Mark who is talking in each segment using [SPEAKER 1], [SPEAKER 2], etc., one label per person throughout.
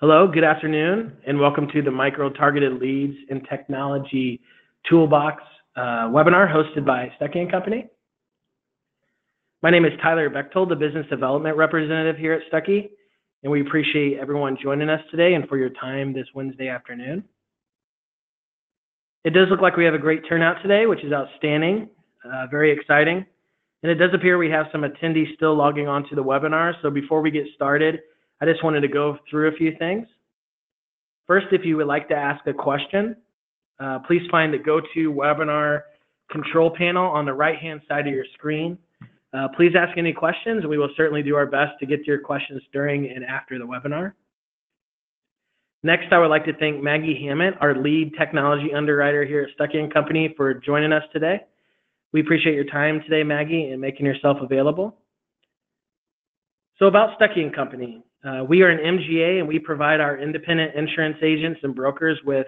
[SPEAKER 1] Hello, good afternoon, and welcome to the Micro-Targeted Leads in Technology Toolbox webinar hosted by SafetyTek Company. My name is Tyler Bechtold, the Business Development Representative here at SafetyTek, and we appreciate everyone joining us today and for your time this Wednesday afternoon. It does look like we have a great turnout today, which is outstanding, very exciting, and it does appear we have some attendees still logging on to the webinar, so before we get started, I just wanted to go through a few things. First, if you would like to ask a question, please find the GoToWebinar control panel on the right-hand side of your screen. Please ask any questions, and we will certainly do our best to get to your questions during and after the webinar. Next, I would like to thank Maggie Hammett, our lead technology underwriter here at SafetyTek Company, for joining us today. We appreciate your time today, Maggie, and making yourself available. So about SafetyTek Company. We are an MGA, and we provide our independent insurance agents and brokers with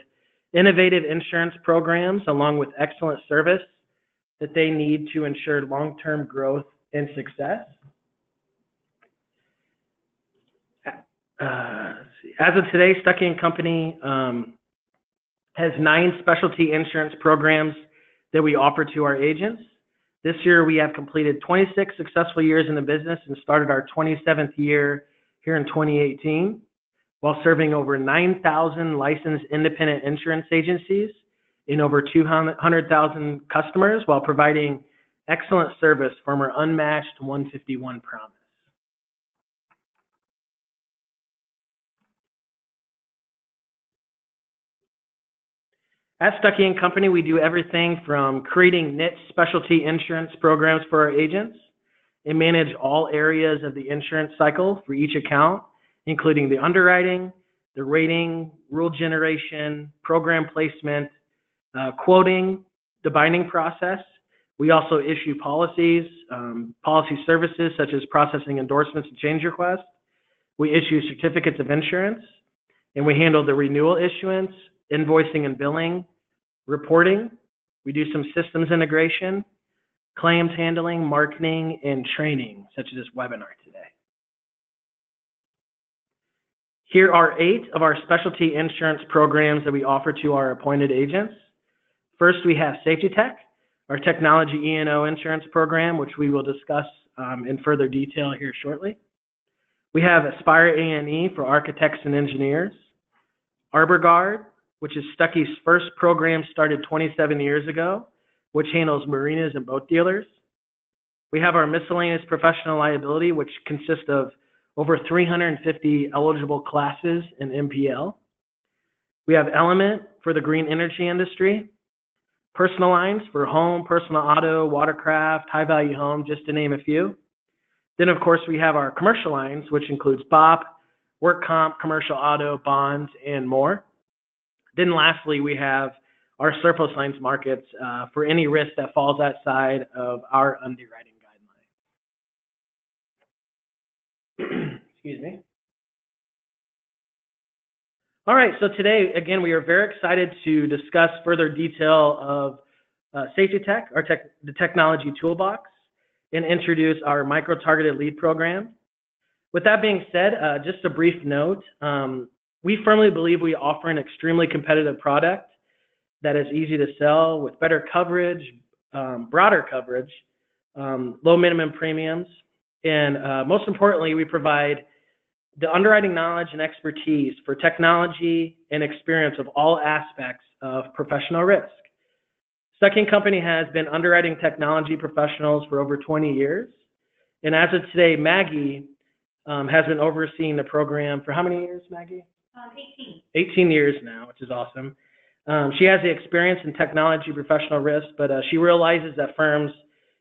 [SPEAKER 1] innovative insurance programs along with excellent service that they need to ensure long-term growth and success. As of today, SafetyTek Company has 9 specialty insurance programs that we offer to our agents. This year, we have completed 26 successful years in the business and started our 27th year here in 2018, while serving over 9,000 licensed independent insurance agencies in over 200,000 customers, while providing excellent service from our unmatched 151 promise. At SafetyTek Company, we do everything from creating niche specialty insurance programs for our agents and manage all areas of the insurance cycle for each account, including the underwriting, the rating, rule generation, program placement, quoting, the binding process. We also issue policies, policy services such as processing endorsements and change requests. We issue certificates of insurance, and we handle the renewal issuance, invoicing and billing, reporting. We do some systems integration, claims handling, marketing, and training, such as this webinar today. Here are 8 of our specialty insurance programs that we offer to our appointed agents. First, we have SafetyTek, our technology E&O insurance program, which we will discuss in further detail here shortly. We have Aspire A&E for architects and engineers. ArborGuard, which is SafetyTek's first program started 27 years ago, which handles marinas and boat dealers. We have our miscellaneous professional liability, which consists of over 350 eligible classes in MPL. We have Element for the green energy industry, personal lines for home, personal auto, watercraft, high-value home, just to name a few. Then, of course, we have our commercial lines, which includes BOP, work comp, commercial auto, bonds, and more. Then lastly, we have our surplus lines markets for any risk that falls outside of our underwriting guidelines. Excuse me. All right, so today, again, we are very excited to discuss further detail of SafetyTek, the technology toolbox, and introduce our micro-targeted lead program. With that being said, just a brief note, we firmly believe we offer an extremely competitive product that is easy to sell with better coverage, broader coverage, low minimum premiums, and most importantly, we provide the underwriting knowledge and expertise for technology and experience of all aspects of professional risk. SafetyTek Company has been underwriting technology professionals for over 20 years, and as of today, Maggie has been overseeing the program for how many years, Maggie?
[SPEAKER 2] 18.
[SPEAKER 1] 18 years now, which is awesome. She has the experience in technology professional risk, but she realizes that firms,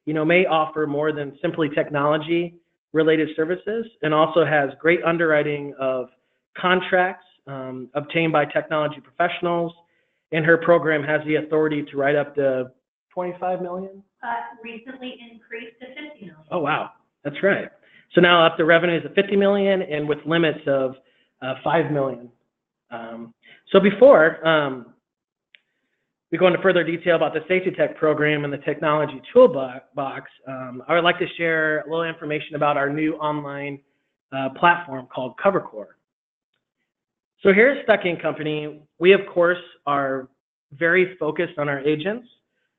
[SPEAKER 1] may offer more than simply technology-related services, and also has great underwriting of contracts obtained by technology professionals, and her program has the authority to write up to $25 million?
[SPEAKER 2] Recently increased to $50 million.
[SPEAKER 1] Oh, wow. That's right. So now up to revenues of $50 million and with limits of $5 million. So before we go into further detail about the SafetyTek program and the technology toolbox, I would like to share a little information about our new online platform called CoverCore. So here at Stuckey and Company, we of course are very focused on our agents,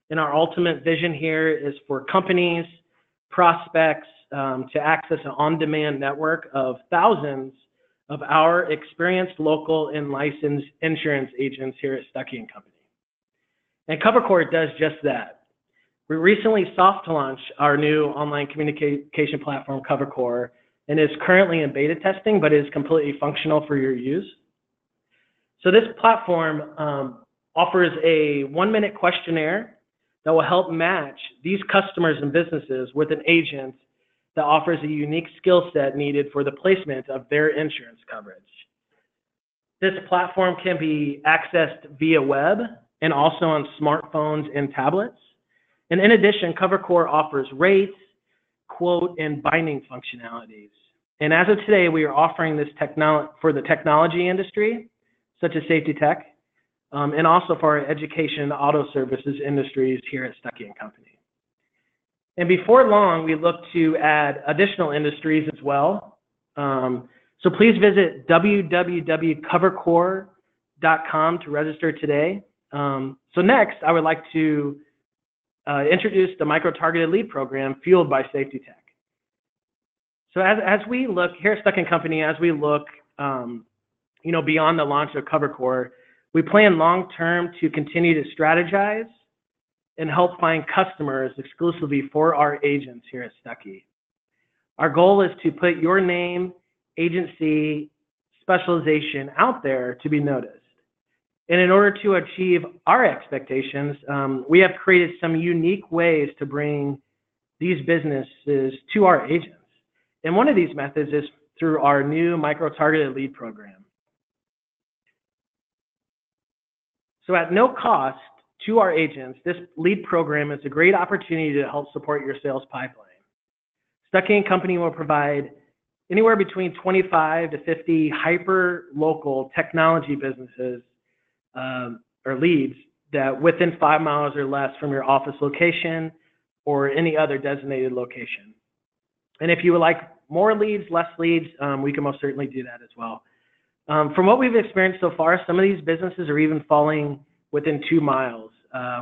[SPEAKER 1] and our ultimate vision here is for companies, prospects to access an on-demand network of thousands of our experienced local and licensed insurance agents here at Stuckey and Company. And CoverCore does just that. We recently soft launched our new online communication platform, CoverCore, and is currently in beta testing, but is completely functional for your use. So this platform offers a 1-minute questionnaire that will help match these customers and businesses with an agent that offers a unique skill set needed for the placement of their insurance coverage. This platform can be accessed via web and also on smartphones and tablets. And in addition, CoverCore offers rates, quote, and binding functionalities. And as of today, we are offering this for the technology industry, such as SafetyTek, and also for our education and auto services industries here at Stuckey and Company. And before long, we look to add additional industries as well. So please visit www.covercore.com to register today. So next, I would like to introduce the micro-targeted lead program fueled by SafetyTek. So as we look here at Stuckey and Company, as we look beyond the launch of CoverCore, we plan long-term to continue to strategize and help find customers exclusively for our agents here at Stuckey. Our goal is to put your name, agency, specialization out there to be noticed. And in order to achieve our expectations, we have created some unique ways to bring these businesses to our agents. And one of these methods is through our new micro-targeted lead program. So at no cost to our agents, this lead program is a great opportunity to help support your sales pipeline. Stuckey and Company will provide anywhere between 25 to 50 hyper-local technology businesses or leads that within 5 miles or less from your office location or any other designated location. And if you would like more leads, less leads, we can most certainly do that as well. From what we've experienced so far, some of these businesses are even falling within 2 miles,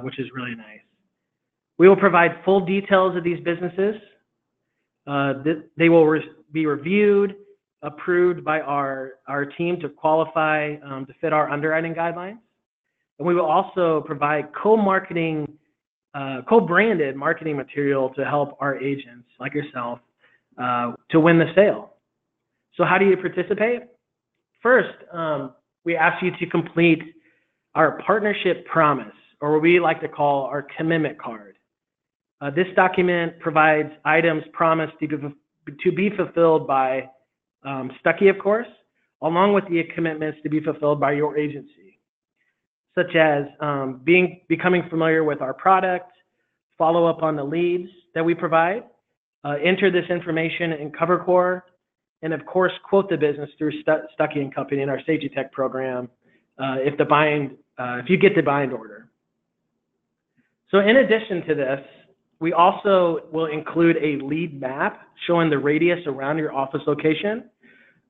[SPEAKER 1] which is really nice. We will provide full details of these businesses. They will be reviewed, approved by our team to qualify to fit our underwriting guidelines. And we will also provide co-branded marketing material to help our agents, like yourself, to win the sale. So how do you participate? First, we ask you to complete our partnership promise, or what we like to call our commitment card. This document provides items promised to be fulfilled by Stuckey, of course, along with the commitments to be fulfilled by your agency, such as becoming familiar with our product, follow up on the leads that we provide, enter this information in CoverCore, and of course, quote the business through Stuckey and Company in our SafetyTek program if you get the bind order. So in addition to this, we also will include a lead map showing the radius around your office location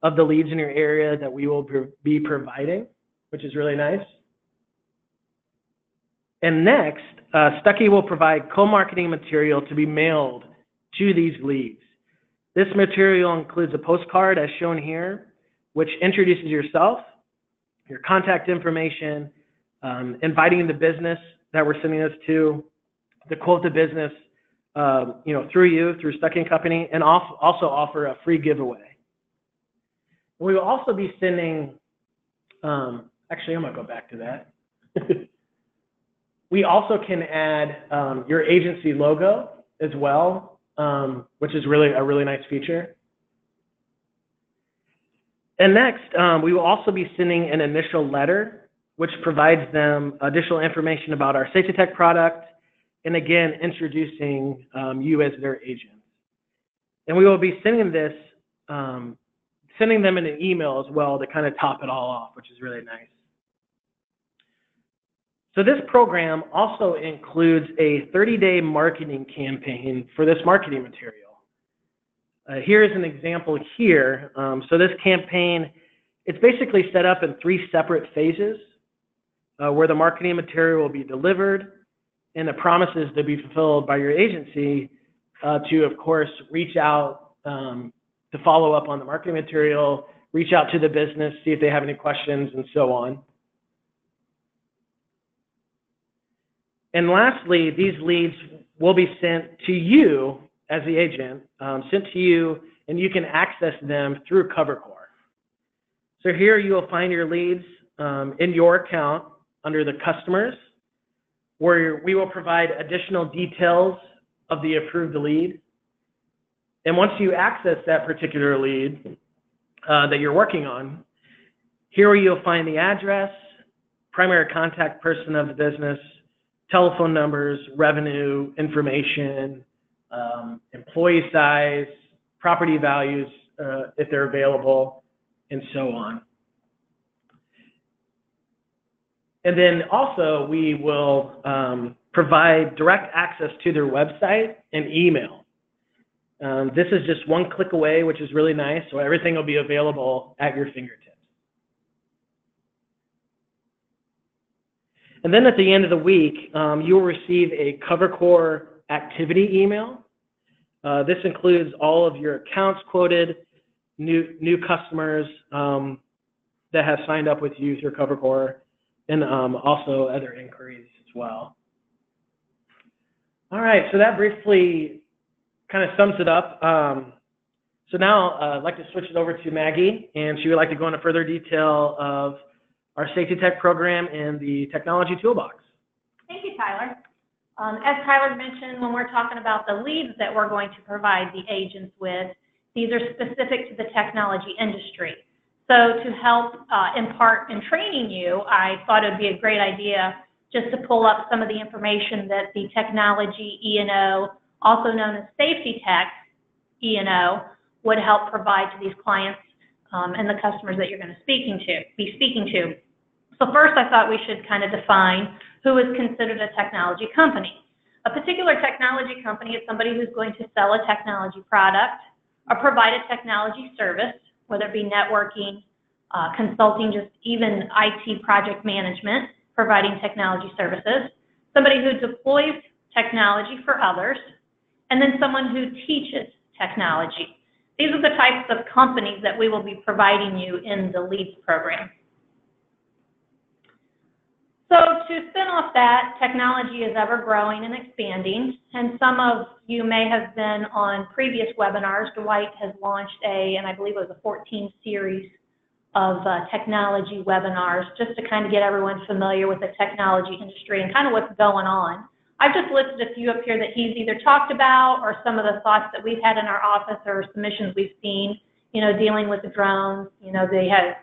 [SPEAKER 1] of the leads in your area that we will be providing, which is really nice. And next, Stuckey will provide co-marketing material to be mailed to these leads. This material includes a postcard as shown here, which introduces yourself, your contact information, inviting the business that we're sending this to quote the business, through Stuckey and Company, and also offer a free giveaway. We will also be sending, actually, I'm going to go back to that. We also can add your agency logo as well, which is really a really nice feature. And next, we will also be sending an initial letter, which provides them additional information about our SafetyTek product, and again, introducing you as their agent. And we will be sending them in an email as well to kind of top it all off, which is really nice. So this program also includes a 30-day marketing campaign for this marketing material. Here is an example here. So this campaign It's basically set up in 3 separate phases where the marketing material will be delivered and the promises to be fulfilled by your agency to, of course, reach out to follow up on the marketing material, reach out to the business, see if they have any questions, and so on. And lastly, these leads will be sent to you as the agent, sent to you, and you can access them through CoverCore. So here you will find your leads in your account under the customers, where we will provide additional details of the approved lead. And once you access that particular lead that you're working on, here you'll find the address, primary contact person of the business, telephone numbers, revenue information, employee size, property values if they're available, and so on. And then also we will provide direct access to their website and email. This is just one click away, which is really nice, so everything will be available at your fingertips. And then at the end of the week, you'll receive a CoverCore activity email. This includes all of your accounts quoted, new customers that have signed up with you through CoverCore, and also other inquiries as well. All right, so that briefly kind of sums it up. So now I'd like to switch it over to Maggie, and she would like to go into further detail of our SafetyTek program and the technology toolbox.
[SPEAKER 2] Thank you, Tyler. As Tyler mentioned, when we're talking about the leads that we're going to provide the agents with, these are specific to the technology industry. So to help impart in training you, I thought it would be a great idea just to pull up some of the information that the technology E&O, also known as SafetyTek E&O, would help provide to these clients and the customers that you're going to be speaking to. So first, I thought we should kind of define who is considered a technology company. A particular technology company is somebody who's going to sell a technology product or provide a technology service, whether it be networking, consulting, just even IT project management, providing technology services, somebody who deploys technology for others, and then someone who teaches technology. These are the types of companies that we will be providing you in the LEADS program. So to spin off that, technology is ever growing and expanding, and some of you may have been on previous webinars. Dwight has launched and I believe it was a 14 series of technology webinars just to kind of get everyone familiar with the technology industry and kind of what's going on. I've just listed a few up here that he's either talked about or some of the thoughts that we've had in our office or submissions we've seen, you know, dealing with the drones. You know, they have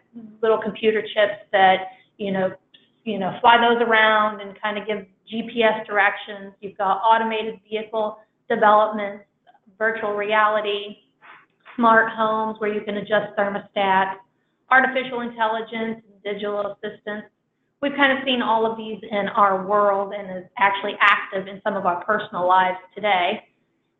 [SPEAKER 2] little computer chips that, fly those around and kind of give GPS directions. You've got automated vehicle development, virtual reality, smart homes where you can adjust thermostats, artificial intelligence, digital assistants. We've kind of seen all of these in our world and is actually active in some of our personal lives today.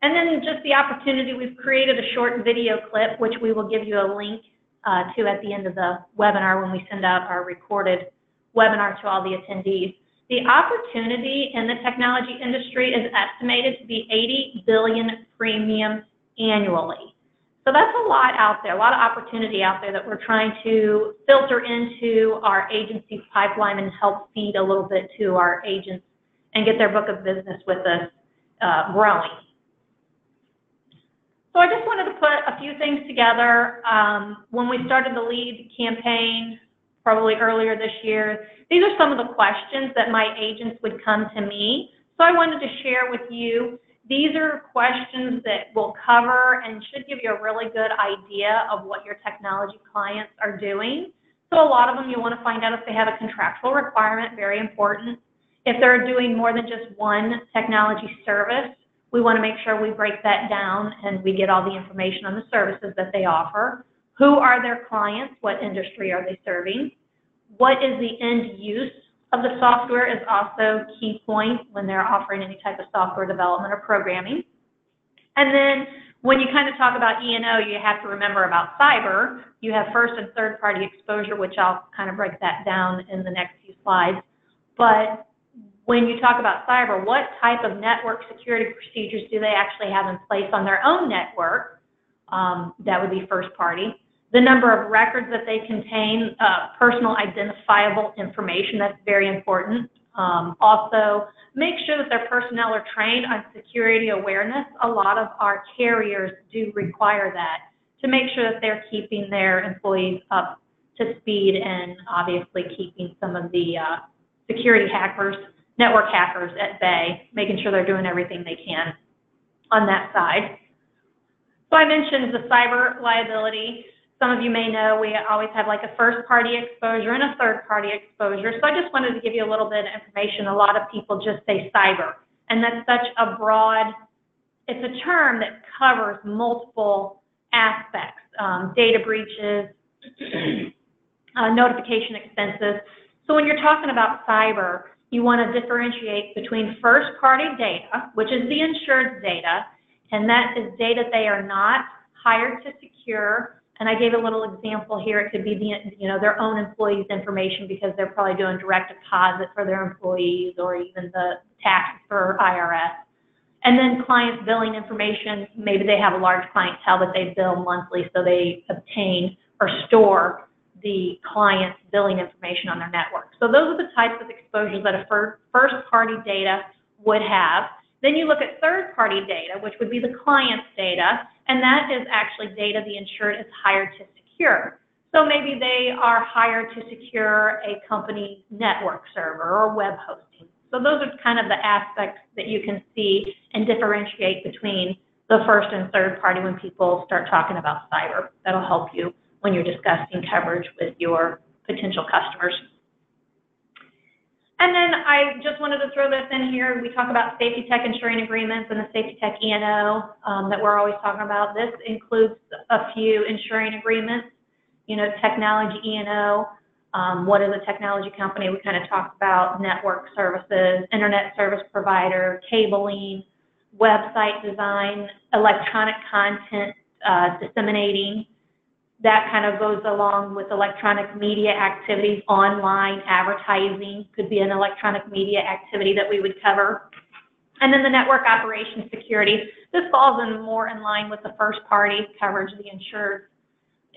[SPEAKER 2] And then just the opportunity, we've created a short video clip, which we will give you a link to at the end of the webinar when we send out our recorded webinar to all the attendees. The opportunity in the technology industry is estimated to be 80 billion premiums annually. So that's a lot out there, a lot of opportunity out there that we're trying to filter into our agency pipeline and help feed a little bit to our agents and get their book of business with us growing. So I just wanted to put a few things together. When we started the LEAD campaign, probably earlier this year, these are some of the questions that my agents would come to me. So I wanted to share with you. These are questions that will cover and should give you a really good idea of what your technology clients are doing. So a lot of them you want to find out if they have a contractual requirement, very important. If they're doing more than just one technology service, we want to make sure we break that down and we get all the information on the services that they offer. Who are their clients? What industry are they serving? What is the end use of the software is also a key point when they're offering any type of software development or programming. And then When you kind of talk about E&O, you have to remember about cyber. You have first and third party exposure, which I'll kind of break that down in the next few slides. But when you talk about cyber, what type of network security procedures do they actually have in place on their own network? That would be first party. The number of records that they contain, personal identifiable information, that's very important. Also, make sure that their personnel are trained on security awareness. A lot of our carriers do require that to make sure that they're keeping their employees up to speed and obviously keeping some of the security hackers, network hackers at bay, making sure they're doing everything they can on that side. So I mentioned the cyber liability. Some of you may know we always have like a first-party exposure and a third-party exposure. So I just wanted to give you a little bit of information. A lot of people just say cyber, and that's such a broad, it's a term that covers multiple aspects, data breaches, notification expenses. So when you're talking about cyber, you want to differentiate between first-party data, which is the insured data, and that is data they are not hired to secure. And I gave a little example here. It could be their own employees' information because they're probably doing direct deposit for their employees or even the taxes for IRS. And then clients' billing information. Maybe they have a large clientele that they bill monthly, so they obtain or store the client's billing information on their network. So those are the types of exposures that a first-party data would have. Then you look at third-party data, which would be the client's data, and that is actually data the insured is hired to secure. So maybe they are hired to secure a company's network server or web hosting. So those are kind of the aspects that you can see and differentiate between the first and third party when people start talking about cyber. That'll help you when you're discussing coverage with your potential customers. And then I just wanted to throw this in here. We talk about SafetyTek insuring agreements and the SafetyTek E&O that we're always talking about. This includes a few insuring agreements, technology E&O. What is a technology company? We kind of talked about network services, internet service provider, cabling, website design, electronic content disseminating. That kind of goes along with electronic media activities, online advertising could be an electronic media activity that we would cover. And then the network operations security. This falls more in line with the first party coverage, the insured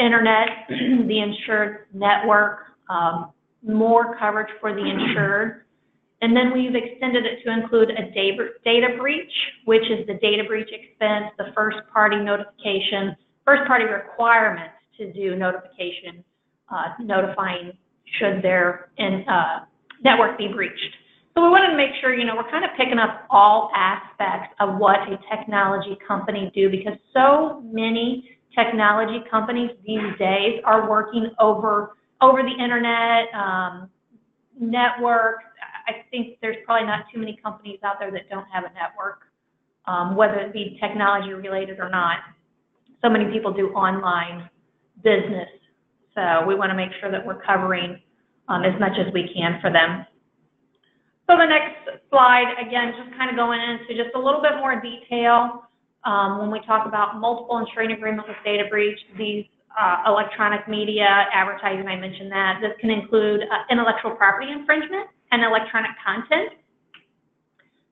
[SPEAKER 2] internet, the insured network, more coverage for the insured. And then we've extended it to include a data breach, which is the data breach expense, the first party notification, first party requirements to do notification, notifying should their network be breached. So we wanted to make sure, we're kind of picking up all aspects of what a technology company do, because so many technology companies these days are working over the internet, networks. I think there's probably not too many companies out there that don't have a network, whether it be technology related or not. So many people do online business. So we want to make sure that we're covering as much as we can for them. So the next slide, again, just kind of going into just a little bit more detail when we talk about multiple insuring agreement with data breach, these electronic media, advertising, I mentioned that. This can include intellectual property infringement and electronic content.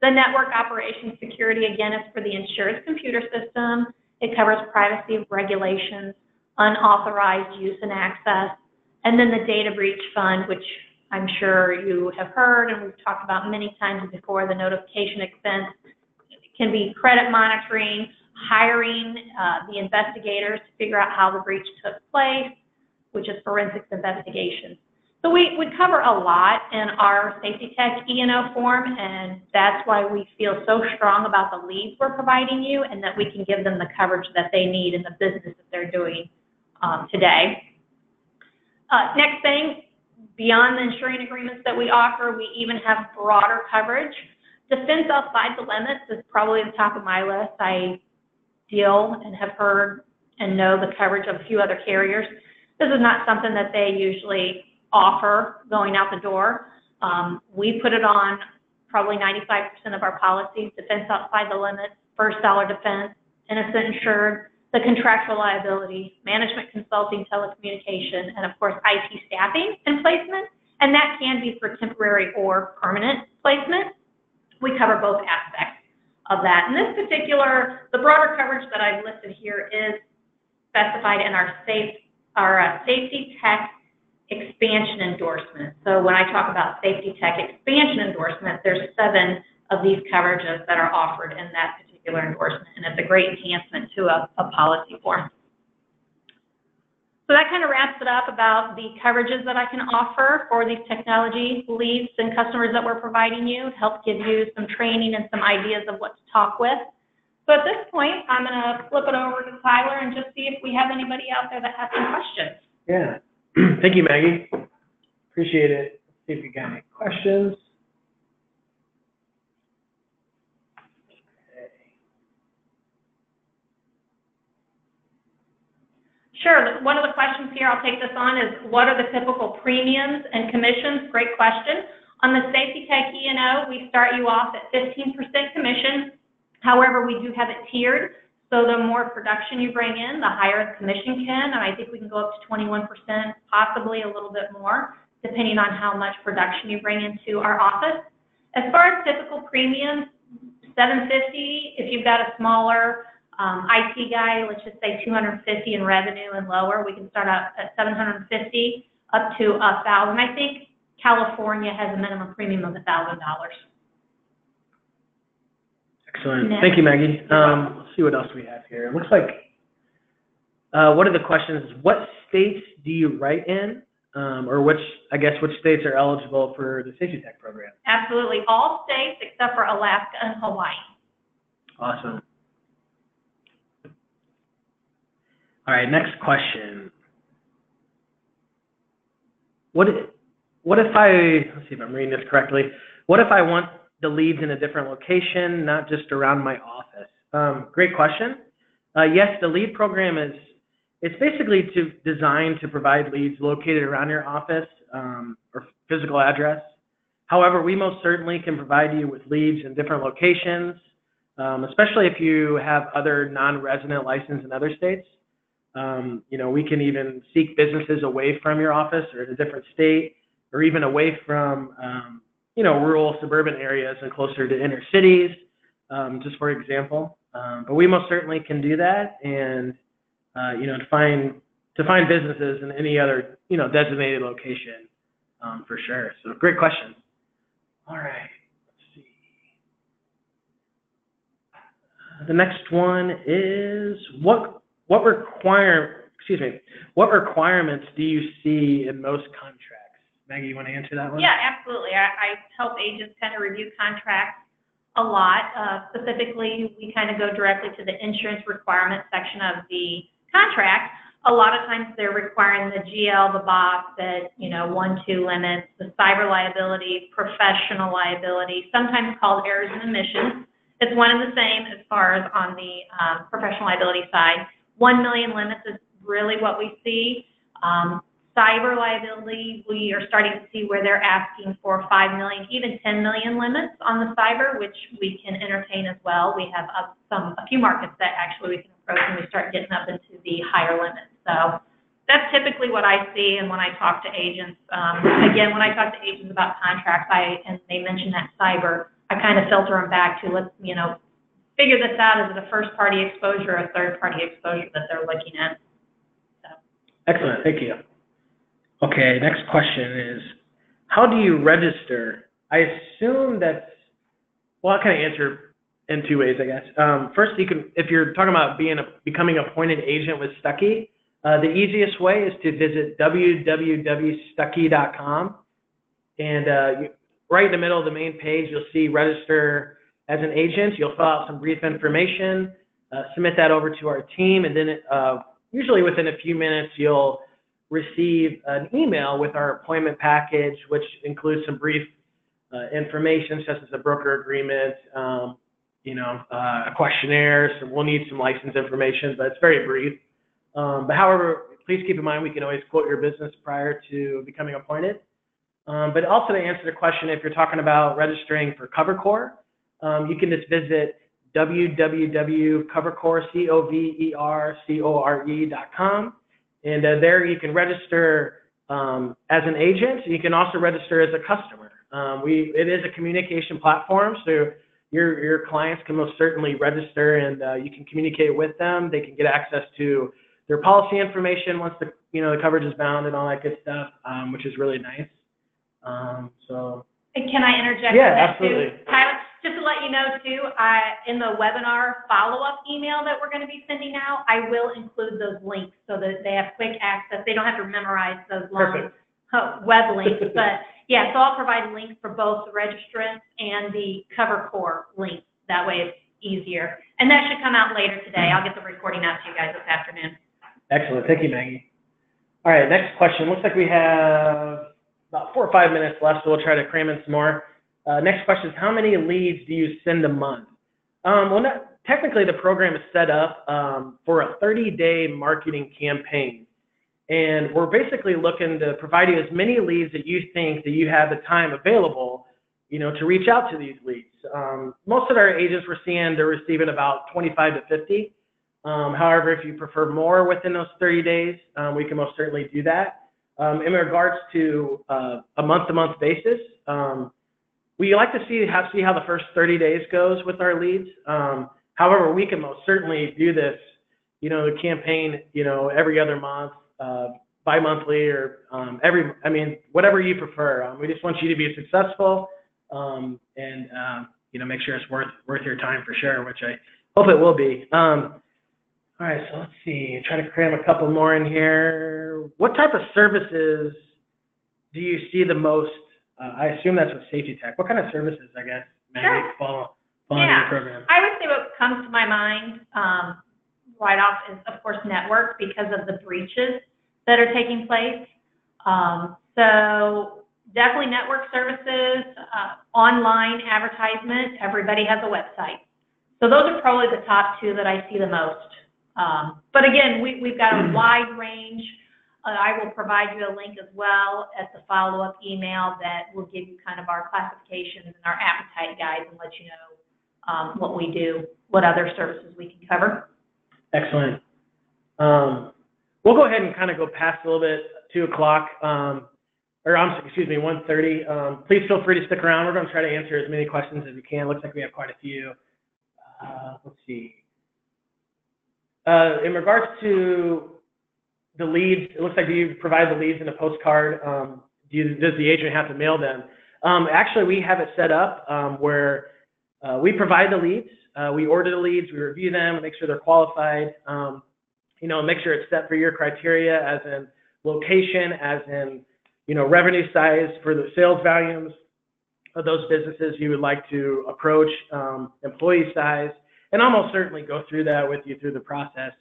[SPEAKER 2] The network operations security, again, is for the insured's computer system. It covers privacy regulations, unauthorized use and access, and then the data breach fund, which I'm sure you have heard and we've talked about many times before. The notification expense can be credit monitoring, hiring the investigators to figure out how the breach took place, which is forensics investigation. So we cover a lot in our SafetyTek E&O form, and that's why we feel so strong about the leads we're providing you and that we can give them the coverage that they need in the business that they're doing today. Next thing, beyond the insuring agreements that we offer, we even have broader coverage. Defense outside the limits is probably the top of my list. I deal and have heard and know the coverage of a few other carriers. This is not something that they usually offer going out the door. We put it on probably 95% of our policies, defense outside the limits, first dollar defense, innocent insured, the contractual liability, management consulting, telecommunication, and of course IT staffing and placement. And that can be for temporary or permanent placement. We cover both aspects of that. In this particular, the broader coverage that I've listed here is specified in our SafetyTek expansion endorsement. So when I talk about SafetyTek expansion endorsement, there's 7 of these coverages that are offered in that particular endorsement, and it's a great enhancement to a policy form. So that kind of wraps it up about the coverages that I can offer for these technology leads and customers that we're providing you to help give you some training and some ideas of what to talk with. So at this point, I'm going to flip it over to Tyler and just see if we have anybody out there that has some questions.
[SPEAKER 1] Yeah. Thank you, Maggie. Appreciate it. Let's see if we got any questions.
[SPEAKER 2] Sure. One of the questions here, I'll take this on, is what are the typical premiums and commissions? Great question. On the SafetyTek E&O, we start you off at 15% commission. However, we do have it tiered. So the more production you bring in, the higher the commission can. And I think we can go up to 21%, possibly a little bit more, depending on how much production you bring into our office. As far as typical premiums, $750 if you've got a smaller IT guy, let's just say $250 in revenue and lower. We can start out at $750 up to $1,000. I think California has a minimum premium of $1,000.
[SPEAKER 1] Excellent. Thank you, Maggie. Let's see what else we have here. It looks like one of the questions is, what states do you write in, or which states are eligible for the SafetyTek program?
[SPEAKER 2] Absolutely. All states except for Alaska and Hawaii.
[SPEAKER 1] Awesome. All right, next question. What if let's see if I'm reading this correctly. What if I want the leads in a different location, not just around my office? Great question. Yes, the lead program it's basically designed to provide leads located around your office or physical address. However, we most certainly can provide you with leads in different locations, especially if you have other non-resident license in other states. We can even seek businesses away from your office or in a different state, or even away from, rural suburban areas and closer to inner cities, just for example. But we most certainly can do that, and, to find businesses in any other, designated location, for sure. So great question. All right, let's see. The next one is, what requirements do you see in most contracts? Maggie, you want to answer that one?
[SPEAKER 2] Yeah, absolutely. I help agents kind of review contracts a lot. Specifically, we kind of go directly to the insurance requirements section of the contract. A lot of times they're requiring the GL, the box, that 1-2 limits, the cyber liability, professional liability, sometimes called errors and omissions. It's one and the same as far as on the professional liability side. 1 million limits is really what we see. Cyber liability, we are starting to see where they're asking for 5 million, even 10 million limits on the cyber, which we can entertain as well. We have a few markets that actually we can approach when we start getting up into the higher limits. So that's typically what I see, and when I talk to agents, again, when I talk to agents about contracts, and they mention that cyber, I kind of filter them back to, let's, figure this out. Is it a first-party exposure or a third-party exposure that they're looking at? So.
[SPEAKER 1] Excellent. Thank you. Okay, next question is, how do you register? I assume that's, I kind of answer in 2 ways, I guess. First, you can, if you're talking about becoming appointed agent with Stuckey, the easiest way is to visit www.stuckey.com, and right in the middle of the main page, you'll see register as an agent. You'll fill out some brief information, submit that over to our team, and then usually within a few minutes, you'll receive an email with our appointment package, which includes some brief information, such as a broker agreement, a questionnaire. So we'll need some license information, but it's very brief. But however, please keep in mind, we can always quote your business prior to becoming appointed. But also, to answer the question, if you're talking about registering for CoverCore, you can just visit www.covercore, CoverCore.com. And there you can register as an agent. You can also register as a customer. It is a communication platform, so your clients can most certainly register, and you can communicate with them. They can get access to their policy information once the coverage is bound and all that good stuff, which is really nice. So.
[SPEAKER 2] And can I interject?
[SPEAKER 1] Yeah, absolutely.
[SPEAKER 2] Too? Tyler, just to let you know too, in the webinar follow-up email that we're going to be sending out, I will include those links so that they have quick access. They don't have to memorize those long web links, but yeah, so I'll provide links for both the registrants and the CoverCore links. That way it's easier. And that should come out later today. I'll get the recording out to you guys this afternoon.
[SPEAKER 1] Excellent. Thank you, Maggie. All right, next question. Looks like we have about 4 or 5 minutes left, so we'll try to cram in some more. Next question is, how many leads do you send a month? Technically, the program is set up for a 30-day marketing campaign. And we're basically looking to provide you as many leads that you think that you have the time available, to reach out to these leads. Most of our agents we're seeing, they're receiving about 25 to 50. However, if you prefer more within those 30 days, we can most certainly do that. In regards to a month-to-month basis, we like to see how the first 30 days goes with our leads. However, we can most certainly do this, the campaign, every other month, bi-monthly, or whatever you prefer. We just want you to be successful, and make sure it's worth your time for sure, which I hope it will be. All right, so let's see. Try to cram a couple more in here. What type of services do you see the most? I assume that's with SafetyTek. What kind of services, I guess, Maggie, fall into your program?
[SPEAKER 2] I would say what comes to my mind right off is, of course, network, because of the breaches that are taking place. So definitely network services, online advertisement. Everybody has a website. So those are probably the top two that I see the most. But again, we've got a wide range. I will provide you a link as well at the follow-up email that will give you kind of our classifications and our appetite guides and let you know what we do, what other services we can cover.
[SPEAKER 1] Excellent. We'll go ahead and kind of go past a little bit, 2 o'clock, 1:30. Please feel free to stick around. We're going to try to answer as many questions as we can. Looks like we have quite a few. Let's see. In regards to the leads, it looks like you provide the leads in a postcard. Does the agent have to mail them? Actually, we have it set up where we provide the leads, we order the leads, we review them, make sure they're qualified, make sure it's set for your criteria, as in location, as in revenue size for the sales volumes of those businesses you would like to approach, employee size, and almost certainly go through that with you through the process.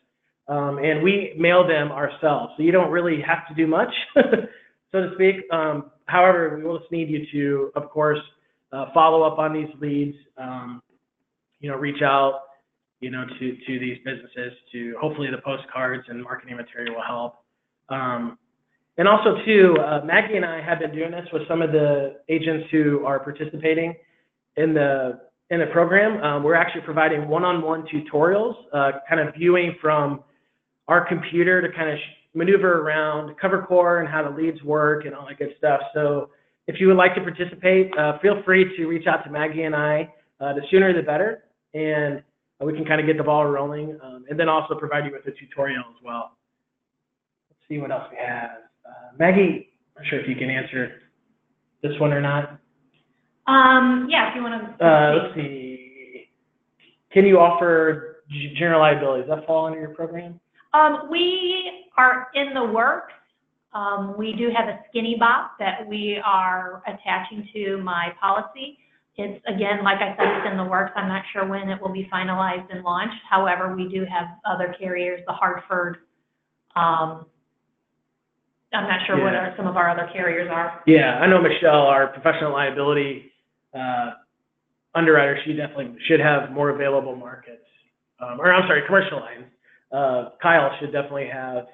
[SPEAKER 1] And we mail them ourselves, so you don't really have to do much, so to speak. However, we will just need you to, of course, follow up on these leads, reach out, to these businesses. To hopefully the postcards and marketing material will help. And also too, Maggie and I have been doing this with some of the agents who are participating in the program. We're actually providing one-on-one tutorials, kind of viewing from our computer to kind of maneuver around CoverCore and how the leads work and all that good stuff. So if you would like to participate, feel free to reach out to Maggie and I. The sooner the better, and we can kind of get the ball rolling, and then also provide you with a tutorial as well. Let's see what else we have. Maggie, I'm not sure if you can answer this one or not.
[SPEAKER 2] Yeah, if you want to.
[SPEAKER 1] Let's see. Can you offer general liability? Does that fall under your program?
[SPEAKER 2] We are in the works. We do have a skinny bop that we are attaching to my policy. It's, again, like I said, it's in the works. I'm not sure when it will be finalized and launched. However, we do have other carriers, the Hartford. I'm not sure what some of our other carriers are. Yeah,
[SPEAKER 1] I know Michelle, our professional liability underwriter, she definitely should have more available markets. Commercial lines. Kyle should definitely have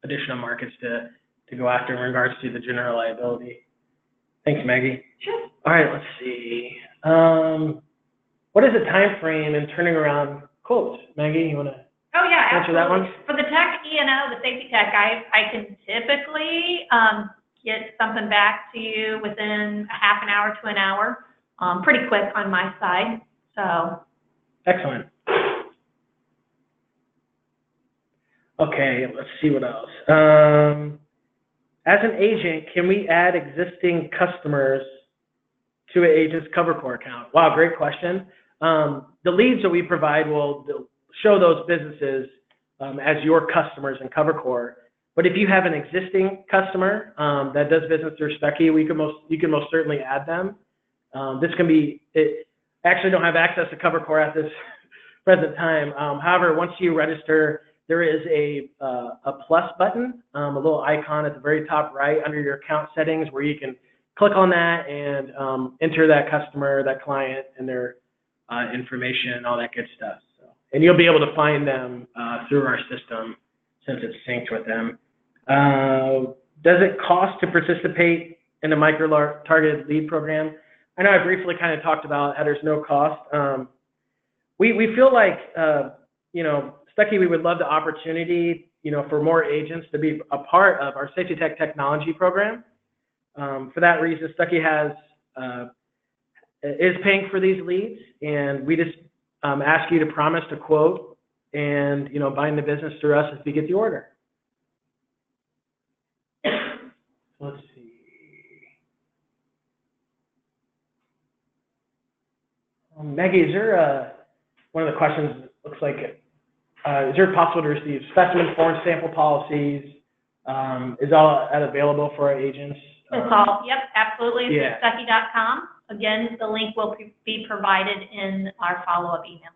[SPEAKER 1] additional markets to go after in regards to the general liability. Thanks, Maggie.
[SPEAKER 2] Sure.
[SPEAKER 1] All right, let's see. what is the time frame in turning around quotes? Maggie, you want to
[SPEAKER 2] Oh, yeah,
[SPEAKER 1] answer that one?
[SPEAKER 2] For the Tech E&O, the SafetyTek, I can typically get something back to you within a half an hour to an hour. Pretty quick on my side. So.
[SPEAKER 1] Excellent. Okay, let's see what else. As an agent, can we add existing customers to an agent's CoverCore account? Wow, great question. The leads that we provide will show those businesses as your customers in CoverCore. But if you have an existing customer that does business through Stuckey, you can most certainly add them. This can be, I actually don't have access to CoverCore at this present time. However, once you register, there is a plus button, a little icon at the very top right under your account settings where you can click on that and enter that customer, that client, and their information, all that good stuff. So, and you'll be able to find them through our system since it's synced with them. Does it cost to participate in the micro-targeted lead program? I know I briefly kind of talked about how there's no cost. We feel like, Stuckey, we would love the opportunity, for more agents to be a part of our SafetyTek technology program. For that reason, Stuckey is paying for these leads, and we just ask you to promise to quote and, bind the business through us as we get the order. Let's see. Maggie, is there one of the questions looks like, is there possible to receive specimen forms, sample policies? Is all that available for our agents?
[SPEAKER 2] It's all, yep, absolutely.
[SPEAKER 1] Yeah.
[SPEAKER 2] It's Stuckey.com. Again, the link will be provided in our follow-up email.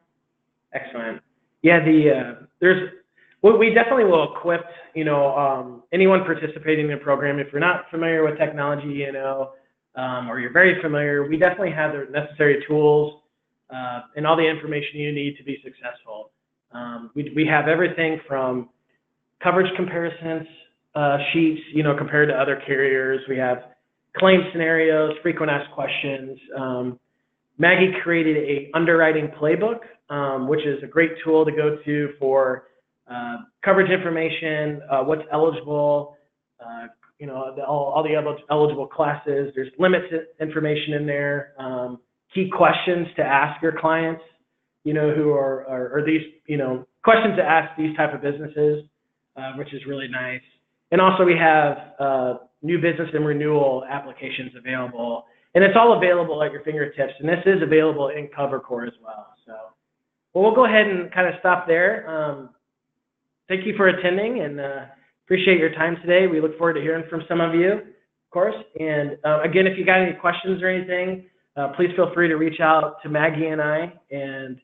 [SPEAKER 1] Excellent. Yeah, we definitely will equip, anyone participating in the program. If you're not familiar with technology, or you're very familiar, we definitely have the necessary tools and all the information you need to be successful. We have everything from coverage comparisons sheets, compared to other carriers. We have claim scenarios, frequent asked questions. Maggie created a underwriting playbook, which is a great tool to go to for coverage information, what's eligible, all the eligible classes. There's limits information in there, key questions to ask your clients, who are these, questions to ask these type of businesses, which is really nice. And also we have new business and renewal applications available, and it's all available at your fingertips. And this is available in CoverCore as well. So, well, we'll go ahead and kind of stop there. Thank you for attending, and appreciate your time today. We look forward to hearing from some of you, of course. And again, if you got any questions or anything, please feel free to reach out to Maggie and I. And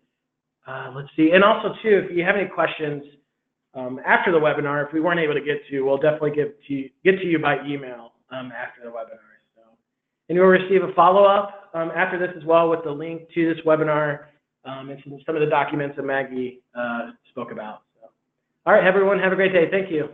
[SPEAKER 1] let's see. And also, too, if you have any questions after the webinar, if we weren't able to get to, we'll definitely get to you by email after the webinar. So, and you'll receive a follow-up after this as well with the link to this webinar and some of the documents that Maggie spoke about. So, all right, everyone, have a great day. Thank you.